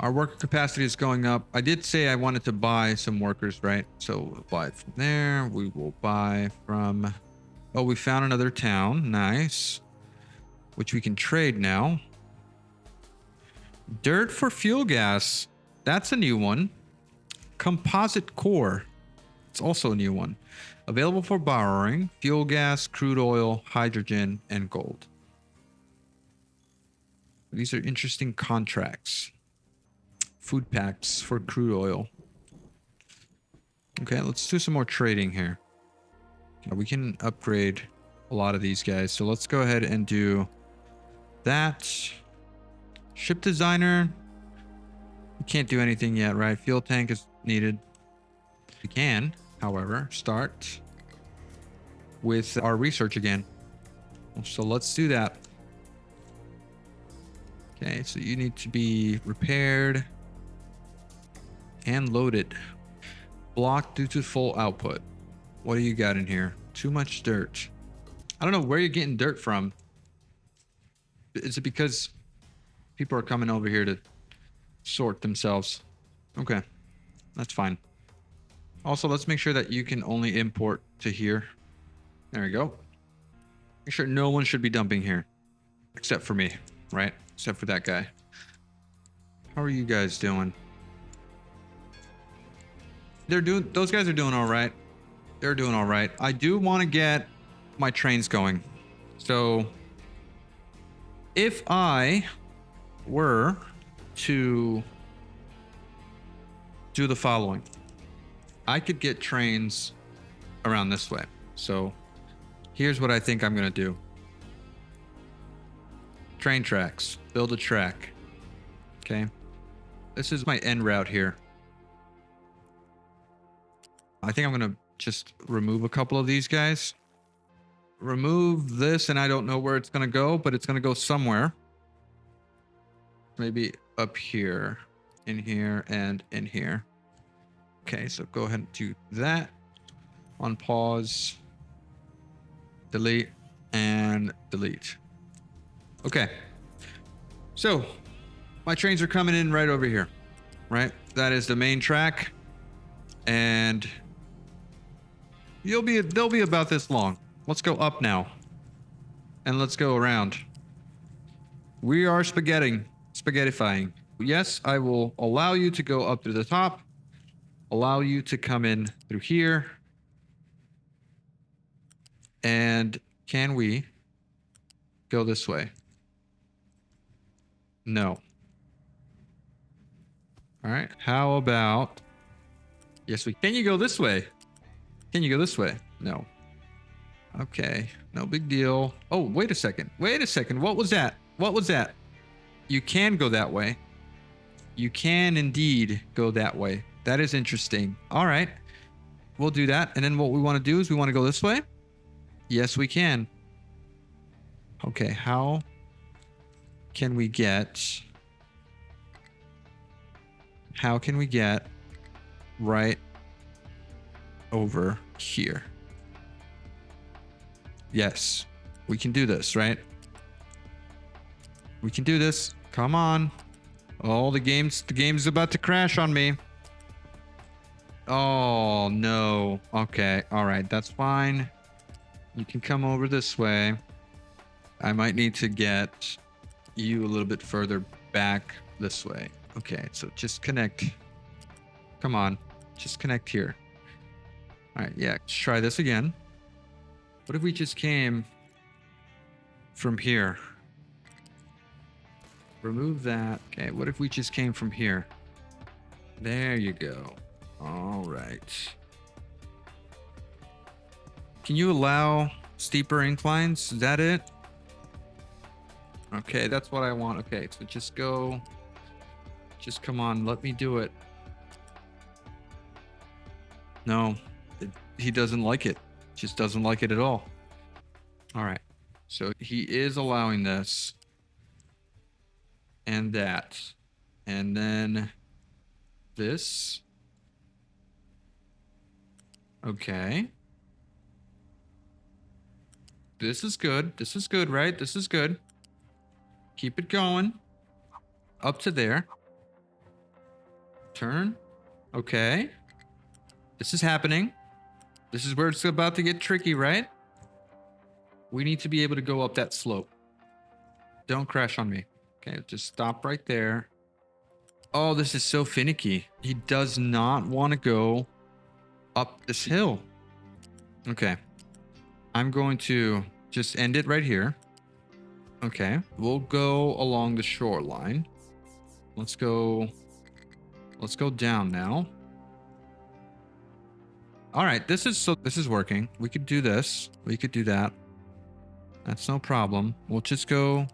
Our worker capacity is going up. I did say I wanted to buy some workers, right? So we'll buy from there. We will buy from... Oh, we found another town. Nice. Which we can trade now. Dirt for fuel gas. That's a new one. Composite core. It's also a new one. Available for borrowing. Fuel gas, crude oil, hydrogen, and gold. These are interesting contracts. Food packs for crude oil. Okay, let's do some more trading here. We can upgrade a lot of these guys. So let's go ahead and do that. Ship designer. We can't do anything yet, right? Fuel tank is needed. We can, however, start with our research again. So let's do that. Okay, so you need to be repaired and loaded. Blocked due to full output. What do you got in here? Too much dirt. I don't know where you're getting dirt from. Is it because people are coming over here to sort themselves? Okay, that's fine. Also, let's make sure that you can only import to here. There we go. Make sure no one should be dumping here. Except for me, right? Except for that guy. How are you guys doing? Those guys are doing all right. They're doing all right. I do want to get my trains going. So if I were to do the following, I could get trains around this way. So here's what I think I'm going to do. Train tracks. Build a track. Okay. This is my end route here. I think I'm going to just remove a couple of these guys. Remove this, and I don't know where it's going to go, but it's going to go somewhere. Maybe up here, in here, and in here. Okay, so go ahead and do that. On pause. Delete and delete. Okay. So my trains are coming in right over here, right? That is the main track. And they'll be about this long. Let's go up now. And let's go around. We are spaghettifying. Yes, I will allow you to go up to the top. Allow you to come in through here. And can we go this way? No. All right. How about... Yes, we can. You go this way? Can you go this way? No. Okay. No big deal. Oh, wait a second. Wait a second. What was that? What was that? You can go that way. You can indeed go that way. That is interesting. All right. We'll do that. And then what we want to do is we want to go this way. Yes, we can. Okay. How can we get... How can we get right over here? Yes, we can do this, right? We can do this. Come on. Oh, the game's about to crash on me. Oh, no. Okay. All right. That's fine. You can come over this way. I might need to get you a little bit further back this way. Okay. So just connect. Come on. Just connect here. All right. Yeah. Let's try this again. What if we just came from here? Remove that. Okay. What if we just came from here? There you go. All right. Can you allow steeper inclines? Is that it? Okay, that's what I want. Okay, so just go. Just come on, let me do it. No, he doesn't like it. Just doesn't like it at all. All right, so he is allowing this. And that. And then this. Okay. This is good. This is good, right? This is good. Keep it going. Up to there. Turn. Okay. This is happening. This is where it's about to get tricky, right? We need to be able to go up that slope. Don't crash on me. Okay, just stop right there. Oh, this is so finicky. He does not want to go up this hill. Okay. I'm going to just end it right here. Okay. We'll go along the shoreline. Let's go down now. All right, this is working. We could do this. We could do that. That's no problem. We'll just go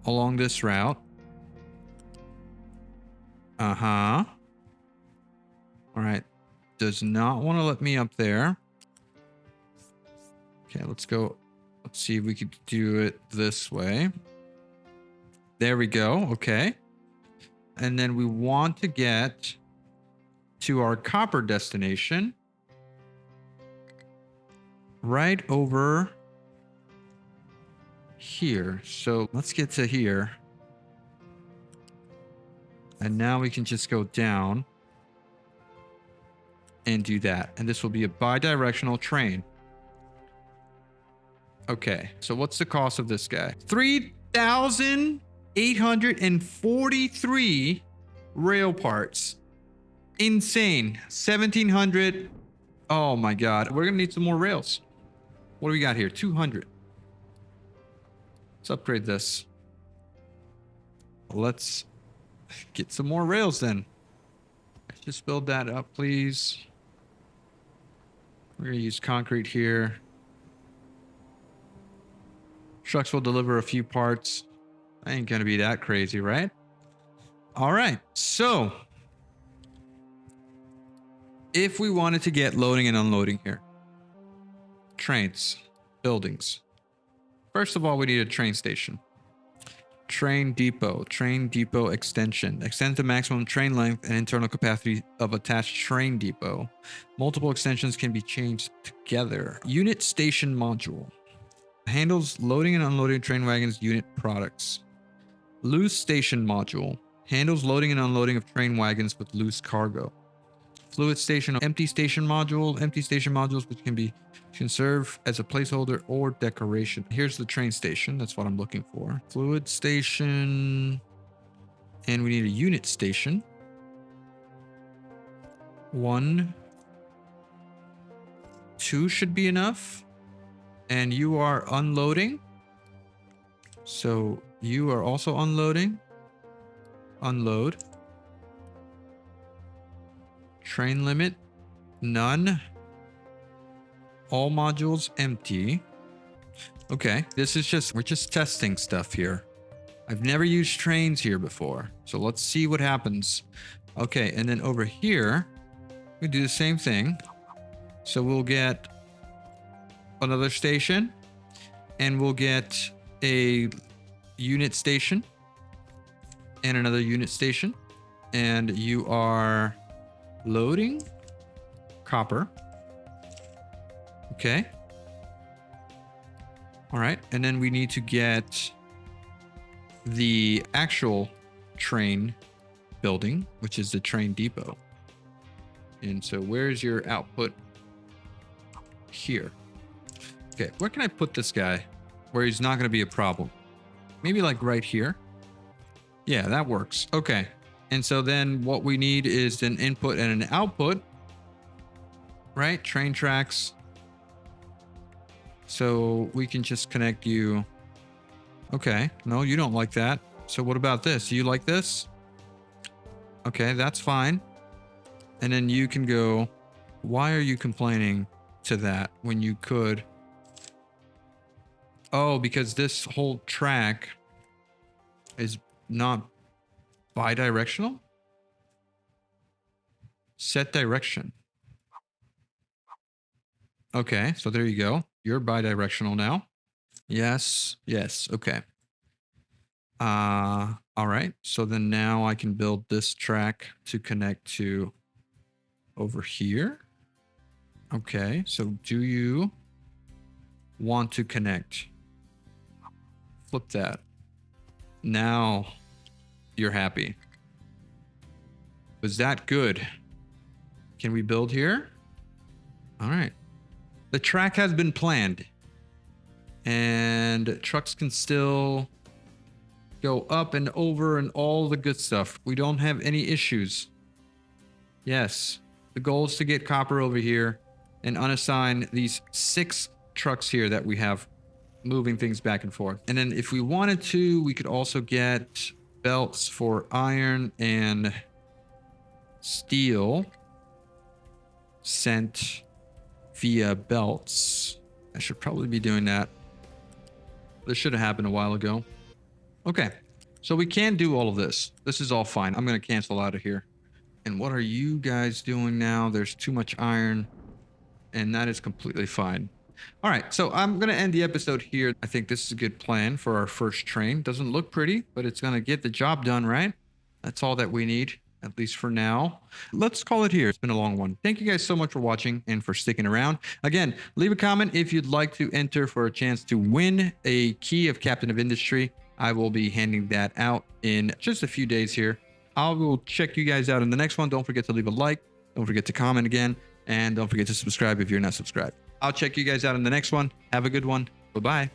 along this route. Uh-huh. All right. Does not want to let me up there. Okay, let's go. Let's see if we could do it this way. There we go. Okay. And then we want to get to our copper destination right over here. So let's get to here. And now we can just go down and do that. And this will be a bi-directional train. Okay, so what's the cost of this guy? 3,843 rail parts. Insane. 1,700. Oh my God. We're gonna need some more rails. What do we got here? 200. Let's upgrade this. Let's get some more rails then. Let's just build that up, please. We're gonna use concrete here. Trucks will deliver a few parts. I ain't gonna be that crazy, right? All right, so if we wanted to get loading and unloading here, trains, buildings. First of all, we need a train station. Train depot extension. Extend the maximum train length and internal capacity of attached train depot. Multiple extensions can be changed together. Unit station module. Handles loading and unloading train wagons unit products. Loose station module. Handles loading and unloading of train wagons with loose cargo. Fluid station, empty station module. Empty station modules which can serve as a placeholder or decoration. Here's the train station. That's what I'm looking for. Fluid station. And we need a unit station. 1, 2 should be enough. And you are unloading. So you are also unloading. Unload. Train limit. None. All modules empty. Okay, we're just testing stuff here. I've never used trains here before. So let's see what happens. Okay, and then over here, we do the same thing. So we'll get another station and we'll get a unit station and another unit station. And you are loading copper. Okay. All right. And then we need to get the actual train building, which is the train depot. And so where's your output? Here. Okay. Where can I put this guy where he's not going to be a problem? Maybe like right here. Yeah, that works. Okay. And so then what we need is an input and an output, right? Train tracks. So we can just connect you. Okay. No, you don't like that. So what about this? You like this? Okay, that's fine. And then you can go, why are you complaining to that when you could? Oh, because this whole track is not bi-directional? Set direction. Okay, so there you go. You're bi-directional now. Yes, yes, okay. All right, so then now I can build this track to connect to over here. Okay, so do you want to connect? Flip that. Now you're happy. Was that good? Can we build here? All right. The track has been planned. And trucks can still go up and over and all the good stuff. We don't have any issues. Yes. The goal is to get copper over here and unassign these 6 trucks here that we have moving things back and forth. And then if we wanted to, we could also get belts for iron and steel. sent via belts. I should probably be doing that. This should have happened a while ago. Okay, so we can do all of this. This is all fine. I'm going to cancel out of here. And what are you guys doing now? There's too much iron, and that is completely fine. All right, so I'm going to end the episode here. I think this is a good plan for our first train. Doesn't look pretty, but it's going to get the job done, right? That's all that we need, at least for now. Let's call it here. It's been a long one. Thank you guys so much for watching and for sticking around. Again, leave a comment if you'd like to enter for a chance to win a key of Captain of Industry. I will be handing that out in just a few days here. I will check you guys out in the next one. Don't forget to leave a like. Don't forget to comment again. And don't forget to subscribe if you're not subscribed. I'll check you guys out in the next one. Have a good one. Bye-bye.